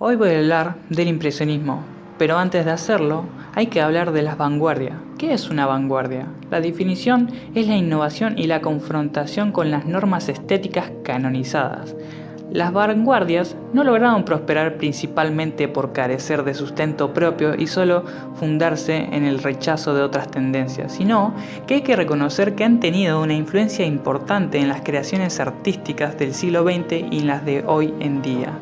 Hoy voy a hablar del impresionismo, pero antes de hacerlo hay que hablar de las vanguardias. ¿Qué es una vanguardia? La definición es la innovación y la confrontación con las normas estéticas canonizadas. Las vanguardias no lograron prosperar principalmente por carecer de sustento propio y solo fundarse en el rechazo de otras tendencias, sino que hay que reconocer que han tenido una influencia importante en las creaciones artísticas del siglo XX y en las de hoy en día.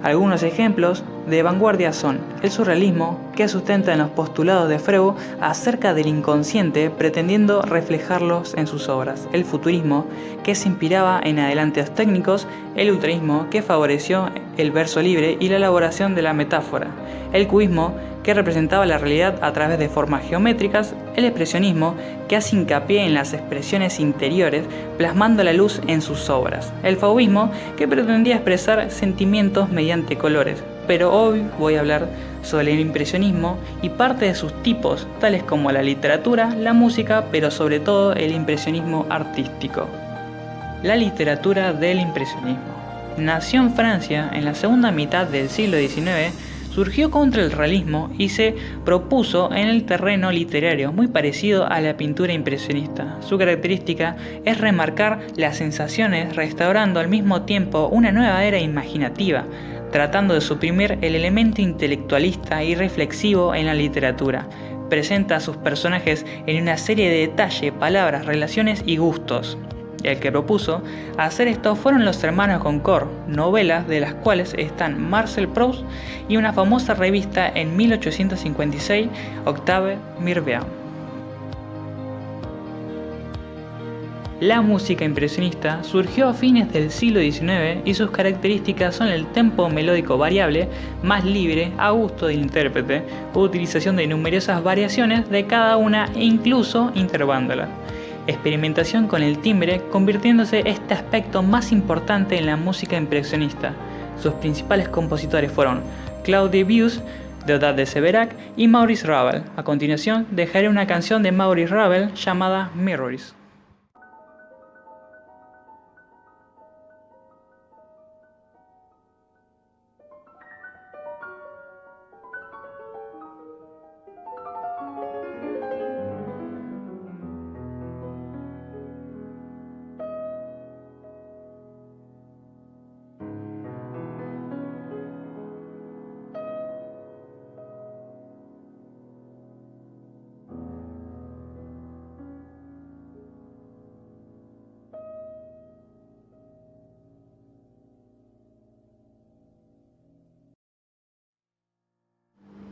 Algunos ejemplos de vanguardia son el surrealismo, que sustenta en los postulados de Freud acerca del inconsciente, pretendiendo reflejarlos en sus obras; el futurismo, que se inspiraba en adelantos técnicos; el ultraísmo, que favoreció el verso libre y la elaboración de la metáfora; el cubismo, que representaba la realidad a través de formas geométricas; el expresionismo, que hace hincapié en las expresiones interiores, plasmando la luz en sus obras; el fauvismo, que pretendía expresar sentimientos mediante colores. Pero hoy voy a hablar sobre el impresionismo y parte de sus tipos, tales como la literatura, la música, pero sobre todo el impresionismo artístico. La literatura del impresionismo. Nació en Francia en la segunda mitad del siglo XIX. Surgió contra el realismo y se propuso en el terreno literario, muy parecido a la pintura impresionista. Su característica es remarcar las sensaciones, restaurando al mismo tiempo una nueva era imaginativa, tratando de suprimir el elemento intelectualista y reflexivo en la literatura. Presenta a sus personajes en una serie de detalles, palabras, relaciones y gustos. El que propuso hacer esto fueron los hermanos Goncourt, novelas de las cuales están Marcel Proust y una famosa revista en 1856, Octave Mirbeau. La música impresionista surgió a fines del siglo XIX y sus características son el tempo melódico variable, más libre, a gusto del intérprete, utilización de numerosas variaciones de cada una e incluso intervándolas. Experimentación con el timbre, convirtiéndose este aspecto más importante en la música impresionista. Sus principales compositores fueron Claude Debussy, Deodat de Séverac y Maurice Ravel. A continuación dejaré una canción de Maurice Ravel llamada Mirrors.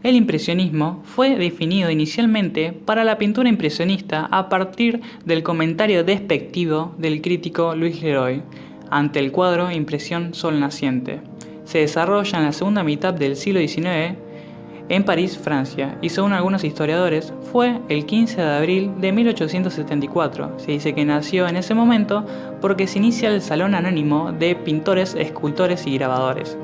El impresionismo fue definido inicialmente para la pintura impresionista a partir del comentario despectivo del crítico Louis Leroy ante el cuadro Impresión Sol Naciente. Se desarrolla en la segunda mitad del siglo XIX en París, Francia, y según algunos historiadores fue el 15 de abril de 1874. Se dice que nació en ese momento porque se inicia el Salón Anónimo de Pintores, Escultores y Grabadores.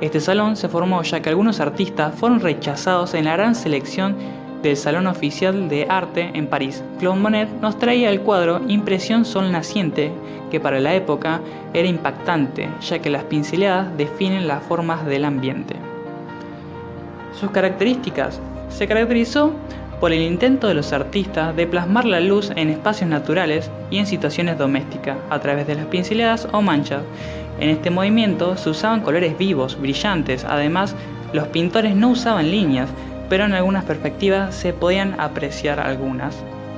Este salón se formó ya que algunos artistas fueron rechazados en la gran selección del Salón Oficial de Arte en París. Claude Monet nos traía el cuadro Impresión Sol Naciente, que para la época era impactante, ya que las pinceladas definen las formas del ambiente. Sus características. Se caracterizó por el intento de los artistas de plasmar la luz en espacios naturales y en situaciones domésticas, a través de las pinceladas o manchas. En este movimiento se usaban colores vivos, brillantes. Además, los pintores no usaban líneas, pero en algunas perspectivas se podían apreciar algunas.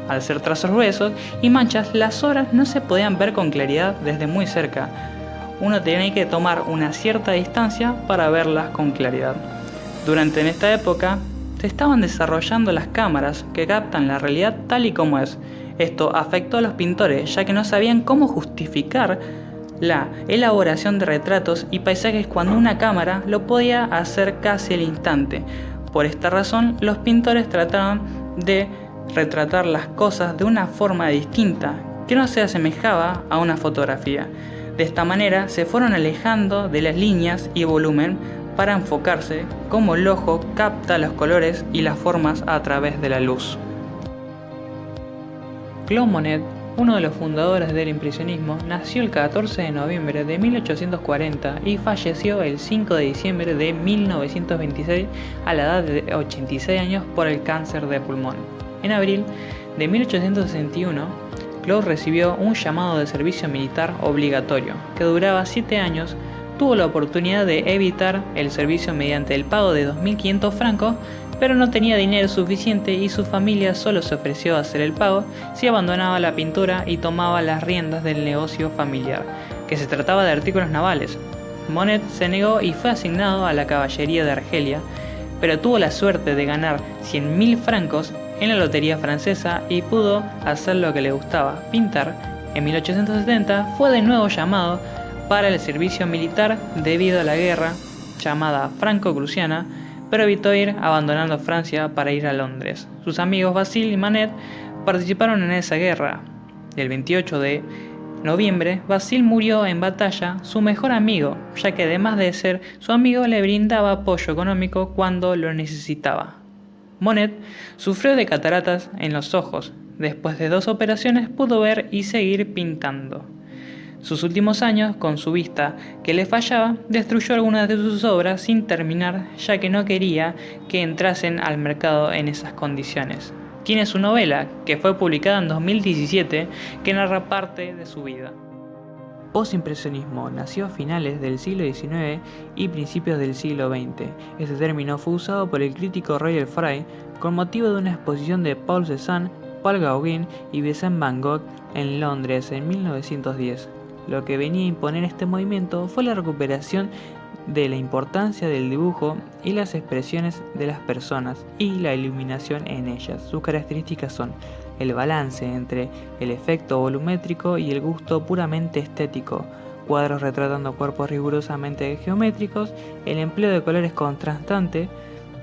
Al ser trazos gruesos y manchas, las obras no se podían ver con claridad desde muy cerca. Uno tenía que tomar una cierta distancia para verlas con claridad. Durante esta época, se estaban desarrollando las cámaras que captan la realidad tal y como es. Esto afectó a los pintores, ya que no sabían cómo justificar la elaboración de retratos y paisajes cuando una cámara lo podía hacer casi al instante. Por esta razón, los pintores trataron de retratar las cosas de una forma distinta, que no se asemejaba a una fotografía. De esta manera se fueron alejando de las líneas y volumen para enfocarse cómo el ojo capta los colores y las formas a través de la luz. Claude Monet, uno de los fundadores del impresionismo, nació el 14 de noviembre de 1840 y falleció el 5 de diciembre de 1926 a la edad de 86 años por el cáncer de pulmón. En abril de 1861, Claude recibió un llamado de servicio militar obligatorio, que duraba 7 años. Tuvo la oportunidad de evitar el servicio mediante el pago de 2.500 francos, pero no tenía dinero suficiente y su familia solo se ofreció a hacer el pago si abandonaba la pintura y tomaba las riendas del negocio familiar, que se trataba de artículos navales. Monet se negó y fue asignado a la caballería de Argelia, pero tuvo la suerte de ganar 100.000 francos en la lotería francesa y pudo hacer lo que le gustaba, pintar. En 1870 fue de nuevo llamado para el servicio militar debido a la guerra llamada franco-prusiana, pero evitó ir, abandonando Francia para ir a Londres. Sus amigos Basile y Manet participaron en esa guerra. El 28 de noviembre, Basile murió en batalla, su mejor amigo, ya que además de ser su amigo le brindaba apoyo económico cuando lo necesitaba. Monet sufrió de cataratas en los ojos. Después de 2 operaciones pudo ver y seguir pintando. Sus últimos años, con su vista que le fallaba, destruyó algunas de sus obras sin terminar, ya que no quería que entrasen al mercado en esas condiciones. Tiene su novela, que fue publicada en 2017, que narra parte de su vida. Postimpresionismo nació a finales del siglo XIX y principios del siglo XX. Este término fue usado por el crítico Roger Fry con motivo de una exposición de Paul Cézanne, Paul Gauguin y Vincent van Gogh en Londres en 1910. Lo que venía a imponer este movimiento fue la recuperación de la importancia del dibujo y las expresiones de las personas y la iluminación en ellas. Sus características son el balance entre el efecto volumétrico y el gusto puramente estético, cuadros retratando cuerpos rigurosamente geométricos, el empleo de colores contrastantes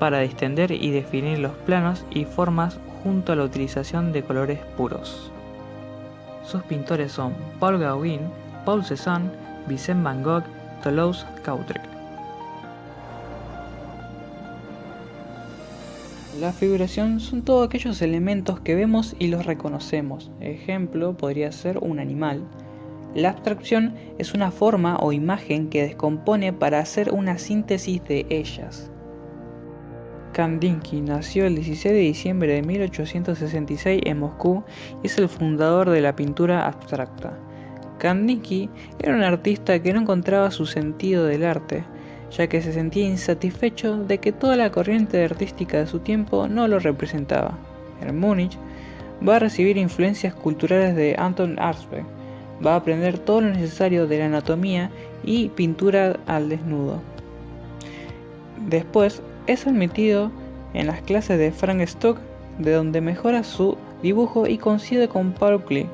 para distender y definir los planos y formas junto a la utilización de colores puros. Sus pintores son Paul Gauguin, Paul Cézanne, Vincent van Gogh, Toulouse-Lautrec. La figuración son todos aquellos elementos que vemos y los reconocemos. Ejemplo podría ser un animal. La abstracción es una forma o imagen que descompone para hacer una síntesis de ellas. Kandinsky nació el 16 de diciembre de 1866 en Moscú y es el fundador de la pintura abstracta. Kandinsky era un artista que no encontraba su sentido del arte, ya que se sentía insatisfecho de que toda la corriente artística de su tiempo no lo representaba. En Múnich va a recibir influencias culturales de Anton Arsbeck, va a aprender todo lo necesario de la anatomía y pintura al desnudo. Después es admitido en las clases de Frank Stuck, de donde mejora su dibujo y coincide con Paul Klee.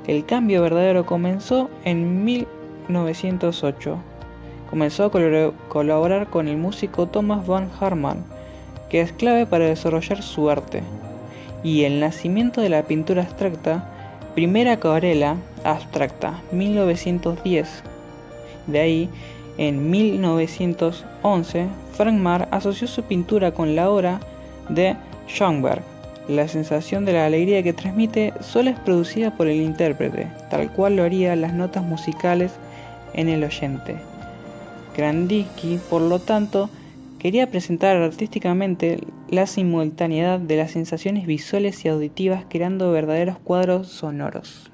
El cambio verdadero comenzó en 1908. Comenzó a colaborar con el músico Thomas von Hartmann, que es clave para desarrollar su arte. Y el nacimiento de la pintura abstracta, primera acuarela abstracta, 1910. De ahí, en 1911, Frank Marr asoció su pintura con la obra de Schönberg. La sensación de la alegría que transmite solo es producida por el intérprete, tal cual lo haría las notas musicales en el oyente. Kandinsky, por lo tanto, quería presentar artísticamente la simultaneidad de las sensaciones visuales y auditivas, creando verdaderos cuadros sonoros.